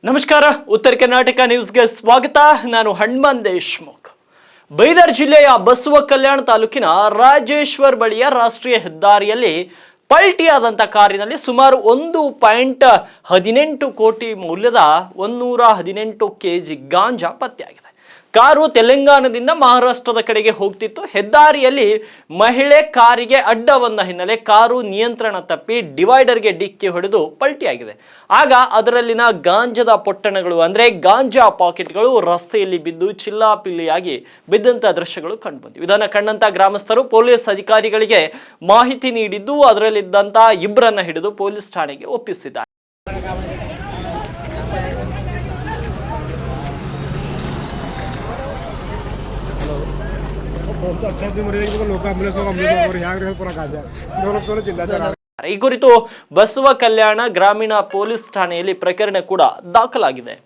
ನಮಸ್ಕಾರ, ಉತ್ತರ ಕರ್ನಾಟಕ ನ್ಯೂಸ್ಗೆ ಸ್ವಾಗತ. ನಾನು ಹನುಮಂತ್ ದೇಶ್ಮುಖ್. ಬೀದರ್ ಜಿಲ್ಲೆಯ ಬಸವ ಕಲ್ಯಾಣ ತಾಲೂಕಿನ ರಾಜೇಶ್ವರ್ ಬಳಿಯ ರಾಷ್ಟ್ರೀಯ ಹೆದ್ದಾರಿಯಲ್ಲಿ ಪಲ್ಟಿಯಾದಂಥ ಕಾರಿನಲ್ಲಿ ಸುಮಾರು 1.18 ಕೋಟಿ ಮೌಲ್ಯದ 118 ಕೆಜಿ ಗಾಂಜಾ ಪತ್ತೆಯಾಗಿದೆ. ಕಾರು ತೆಲಂಗಾಣದಿಂದ ಮಹಾರಾಷ್ಟ್ರದ ಕಡೆಗೆ ಹೋಗ್ತಿತ್ತು. ಹೆದ್ದಾರಿಯಲ್ಲಿ ಮಹಿಳೆ ಕಾರಿಗೆ ಅಡ್ಡ ಬಂದ ಹಿನ್ನೆಲೆ ಕಾರು ನಿಯಂತ್ರಣ ತಪ್ಪಿ ಡಿವೈಡರ್ಗೆ ಡಿಕ್ಕಿ ಹೊಡೆದು ಪಲ್ಟಿಯಾಗಿದೆ. ಆಗ ಅದರಲ್ಲಿನ ಗಾಂಜಾದ ಪೊಟ್ಟಣಗಳು ಅಂದರೆ ಗಾಂಜಾ ಪಾಕೆಟ್ಗಳು ರಸ್ತೆಯಲ್ಲಿ ಬಿದ್ದು ಚಿಲ್ಲಾಪಿಲ್ಲಿಯಾಗಿ ಬಿದ್ದಂಥ ದೃಶ್ಯಗಳು ಕಂಡುಬಂದಿವೆ. ಇದನ್ನು ಕಂಡಂತ ಗ್ರಾಮಸ್ಥರು ಪೊಲೀಸ್ ಅಧಿಕಾರಿಗಳಿಗೆ ಮಾಹಿತಿ ನೀಡಿದ್ದು ಅದರಲ್ಲಿದ್ದಂಥ ಇಬ್ಬರನ್ನ ಹಿಡಿದು ಪೊಲೀಸ್ ಠಾಣೆಗೆ ಒಪ್ಪಿಸಿದ್ದಾರೆ. ಈ ಕುರಿತು ಬಸವ ಕಲ್ಯಾಣ ಗ್ರಾಮೀಣ ಪೊಲೀಸ್ ಠಾಣೆಯಲ್ಲಿ ಪ್ರಕರಣ ಕೂಡ ದಾಖಲಾಗಿದೆ.